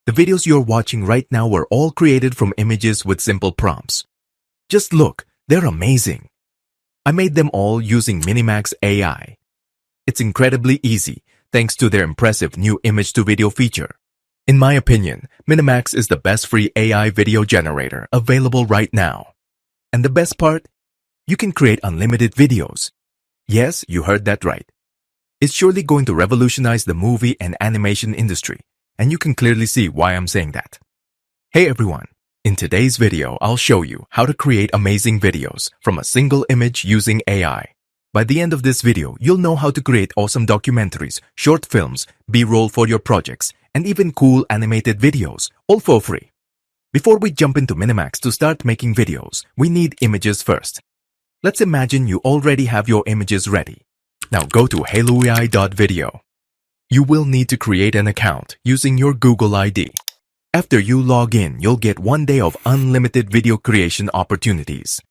The videos you're watching right now were all created from images with simple prompts. Just look, they're amazing. I made them all using Minimax AI. It's incredibly easy thanks to their impressive new image-to-video feature. In my opinion, Minimax is the best free AI video generator available right now. And the best part? You can create unlimited videos. Yes, you heard that right. It's surely going to revolutionize the movie and animation industry, and you can clearly see why I'm saying that. Hey everyone, in today's video, I'll show you how to create amazing videos from a single image using AI. By the end of this video, you'll know how to create awesome documentaries, short films, B-roll for your projects, and even cool animated videos, all for free. Before we jump into Minimax to start making videos, we need images first. Let's imagine you already have your images ready. Now go to hailuo.video. You will need to create an account using your Google ID. After you log in, you'll get 1 day of unlimited video creation opportunities.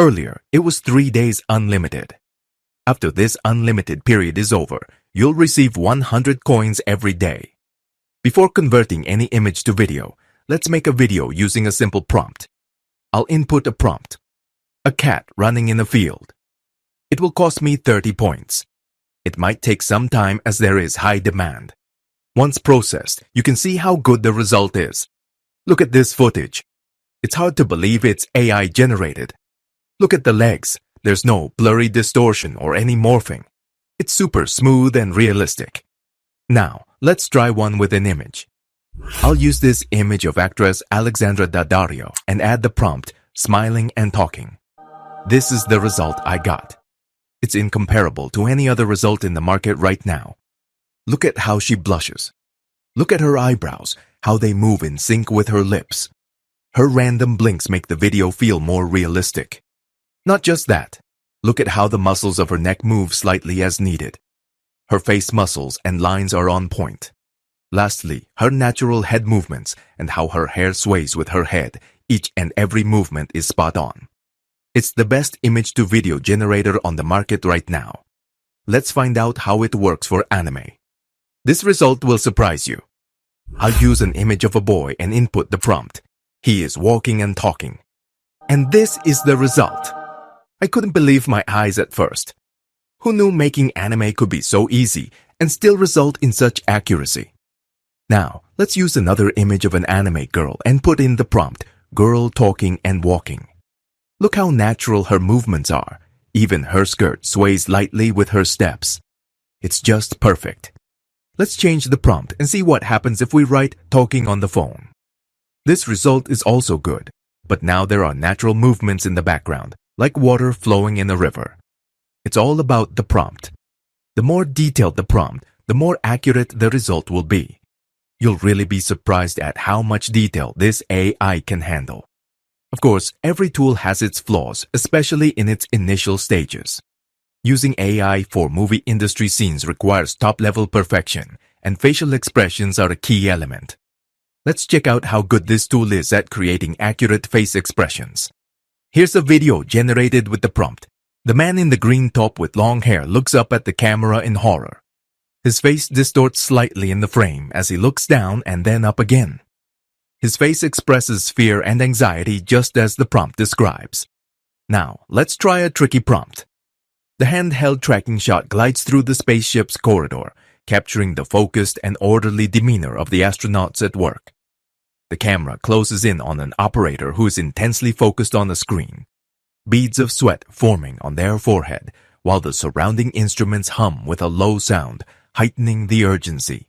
Earlier, it was 3 days unlimited. After this unlimited period is over, you'll receive 100 coins every day. Before converting any image to video, let's make a video using a simple prompt. I'll input a prompt. A cat running in a field. It will cost me 30 points. It might take some time as there is high demand. Once processed, you can see how good the result is. Look at this footage. It's hard to believe it's AI generated. Look at the legs. There's no blurry distortion or any morphing. It's super smooth and realistic. Now, let's try one with an image. I'll use this image of actress Alexandra Daddario and add the prompt, smiling and talking. This is the result I got. It's incomparable to any other result in the market right now. Look at how she blushes. Look at her eyebrows, how they move in sync with her lips. Her random blinks make the video feel more realistic. Not just that, look at how the muscles of her neck move slightly as needed. Her face muscles and lines are on point. Lastly, her natural head movements and how her hair sways with her head, each and every movement is spot on. It's the best image-to-video generator on the market right now. Let's find out how it works for anime. This result will surprise you. I'll use an image of a boy and input the prompt. He is walking and talking. And this is the result. I couldn't believe my eyes at first. Who knew making anime could be so easy and still result in such accuracy? Now, let's use another image of an anime girl and put in the prompt, girl talking and walking. Look how natural her movements are. Even her skirt sways lightly with her steps. It's just perfect. Let's change the prompt and see what happens if we write talking on the phone. This result is also good, but now there are natural movements in the background, like water flowing in a river. It's all about the prompt. The more detailed the prompt, the more accurate the result will be. You'll really be surprised at how much detail this AI can handle. Of course, every tool has its flaws, especially in its initial stages. Using AI for movie industry scenes requires top-level perfection, and facial expressions are a key element. Let's check out how good this tool is at creating accurate face expressions. Here's a video generated with the prompt. The man in the green top with long hair looks up at the camera in horror. His face distorts slightly in the frame as he looks down and then up again. His face expresses fear and anxiety just as the prompt describes. Now, let's try a tricky prompt. The handheld tracking shot glides through the spaceship's corridor, capturing the focused and orderly demeanor of the astronauts at work. The camera closes in on an operator who is intensely focused on the screen. Beads of sweat forming on their forehead, while the surrounding instruments hum with a low sound, heightening the urgency.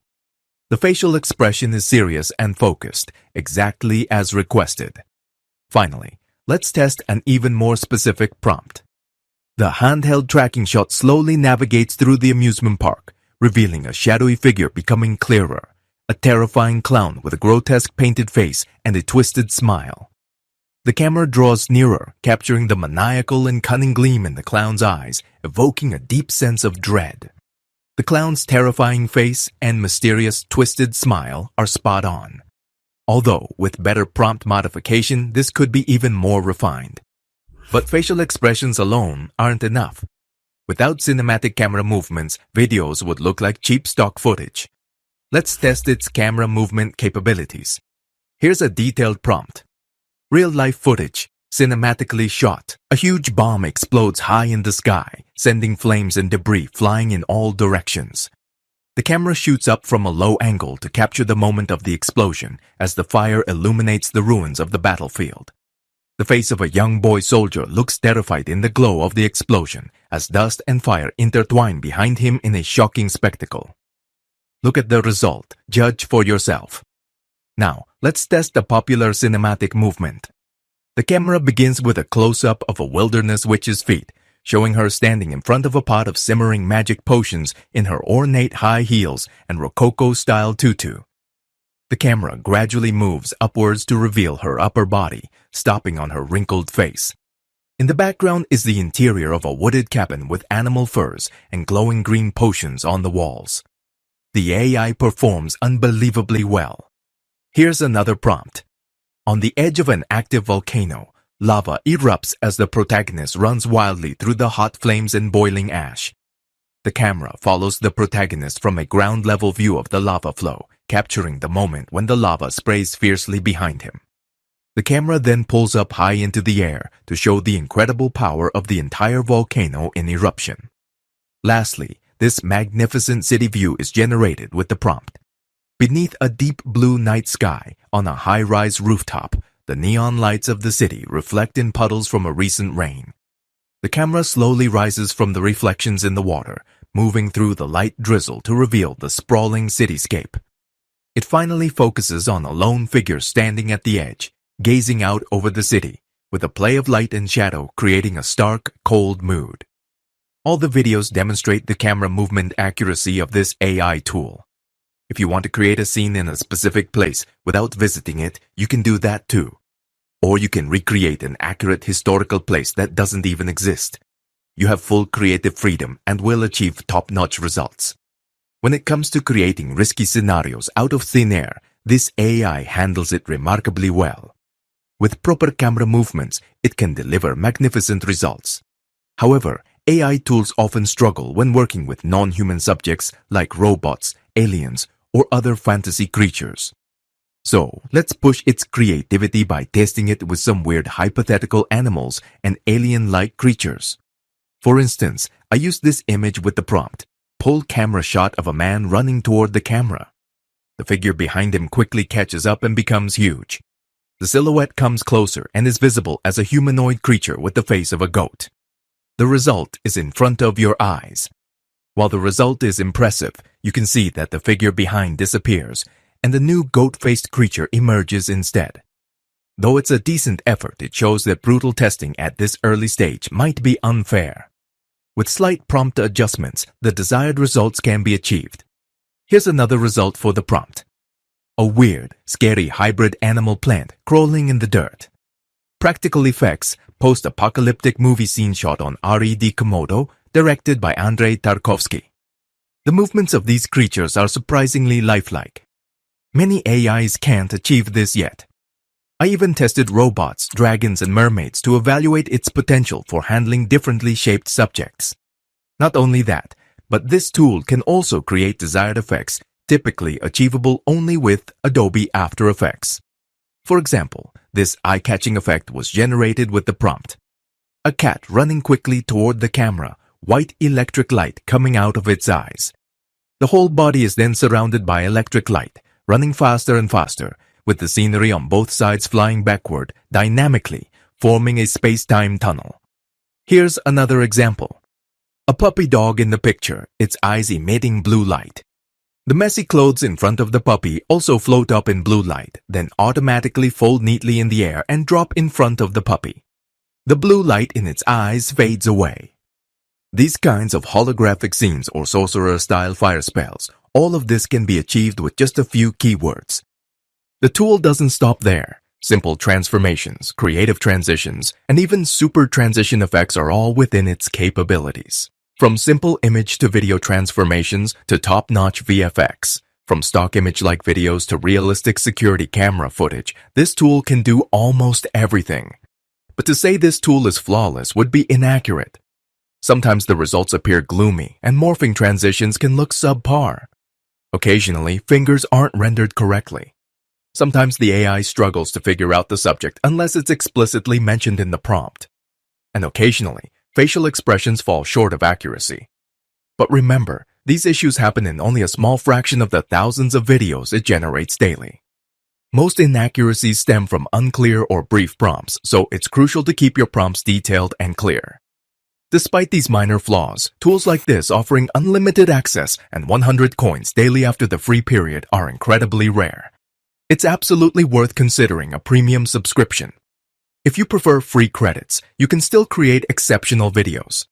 The facial expression is serious and focused, exactly as requested. Finally, let's test an even more specific prompt. The handheld tracking shot slowly navigates through the amusement park, revealing a shadowy figure becoming clearer, a terrifying clown with a grotesque painted face and a twisted smile. The camera draws nearer, capturing the maniacal and cunning gleam in the clown's eyes, evoking a deep sense of dread. The clown's terrifying face and mysterious, twisted smile are spot on. Although, with better prompt modification, this could be even more refined. But facial expressions alone aren't enough. Without cinematic camera movements, videos would look like cheap stock footage. Let's test its camera movement capabilities. Here's a detailed prompt. Real-life footage, cinematically shot. A huge bomb explodes high in the sky, sending flames and debris flying in all directions. The camera shoots up from a low angle to capture the moment of the explosion as the fire illuminates the ruins of the battlefield. The face of a young boy soldier looks terrified in the glow of the explosion as dust and fire intertwine behind him in a shocking spectacle. Look at the result. Judge for yourself. Now, let's test the popular cinematic movement. The camera begins with a close-up of a wilderness witch's feet, showing her standing in front of a pot of simmering magic potions in her ornate high heels and Rococo-style tutu. The camera gradually moves upwards to reveal her upper body, stopping on her wrinkled face. In the background is the interior of a wooded cabin with animal furs and glowing green potions on the walls. The AI performs unbelievably well. Here's another prompt. On the edge of an active volcano, lava erupts as the protagonist runs wildly through the hot flames and boiling ash. The camera follows the protagonist from a ground-level view of the lava flow, capturing the moment when the lava sprays fiercely behind him. The camera then pulls up high into the air to show the incredible power of the entire volcano in eruption. Lastly, this magnificent city view is generated with the prompt. Beneath a deep blue night sky, on a high-rise rooftop, the neon lights of the city reflect in puddles from a recent rain. The camera slowly rises from the reflections in the water, moving through the light drizzle to reveal the sprawling cityscape. It finally focuses on a lone figure standing at the edge, gazing out over the city, with a play of light and shadow creating a stark, cold mood. All the videos demonstrate the camera movement accuracy of this AI tool. If you want to create a scene in a specific place without visiting it, you can do that too. Or you can recreate an accurate historical place that doesn't even exist. You have full creative freedom and will achieve top-notch results. When it comes to creating risky scenarios out of thin air, this AI handles it remarkably well. With proper camera movements, it can deliver magnificent results. However, AI tools often struggle when working with non-human subjects like robots, aliens, or other fantasy creatures. So, let's push its creativity by testing it with some weird hypothetical animals and alien-like creatures. For instance, I used this image with the prompt, pull camera shot of a man running toward the camera. The figure behind him quickly catches up and becomes huge. The silhouette comes closer and is visible as a humanoid creature with the face of a goat. The result is in front of your eyes. While the result is impressive, you can see that the figure behind disappears and the new goat-faced creature emerges instead. Though it's a decent effort, it shows that brutal testing at this early stage might be unfair. With slight prompt adjustments, the desired results can be achieved. Here's another result for the prompt. A weird, scary hybrid animal plant crawling in the dirt. Practical effects, post-apocalyptic movie scene shot on R.E.D. Komodo, directed by Andrei Tarkovsky. The movements of these creatures are surprisingly lifelike. Many AIs can't achieve this yet. I even tested robots, dragons, and mermaids to evaluate its potential for handling differently shaped subjects. Not only that, but this tool can also create desired effects, typically achievable only with Adobe After Effects. For example, this eye-catching effect was generated with the prompt. A cat running quickly toward the camera, white electric light coming out of its eyes. The whole body is then surrounded by electric light, running faster and faster, with the scenery on both sides flying backward dynamically, forming a space-time tunnel. Here's another example. A puppy dog in the picture, its eyes emitting blue light. The messy clothes in front of the puppy also float up in blue light, then automatically fold neatly in the air and drop in front of the puppy. The blue light in its eyes fades away. These kinds of holographic scenes or sorcerer-style fire spells, all of this can be achieved with just a few keywords. The tool doesn't stop there. Simple transformations, creative transitions, and even super transition effects are all within its capabilities. From simple image to video transformations to top-notch VFX, from stock image-like videos to realistic security camera footage, this tool can do almost everything. But to say this tool is flawless would be inaccurate. Sometimes the results appear gloomy and morphing transitions can look subpar. Occasionally, fingers aren't rendered correctly. Sometimes the AI struggles to figure out the subject unless it's explicitly mentioned in the prompt. And occasionally, facial expressions fall short of accuracy. But remember, these issues happen in only a small fraction of the thousands of videos it generates daily. Most inaccuracies stem from unclear or brief prompts, so it's crucial to keep your prompts detailed and clear. Despite these minor flaws, tools like this offering unlimited access and 100 coins daily after the free period are incredibly rare. It's absolutely worth considering a premium subscription. If you prefer free credits, you can still create exceptional videos.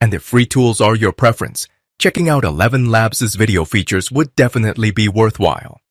And if free tools are your preference, checking out 11 Labs' video features would definitely be worthwhile.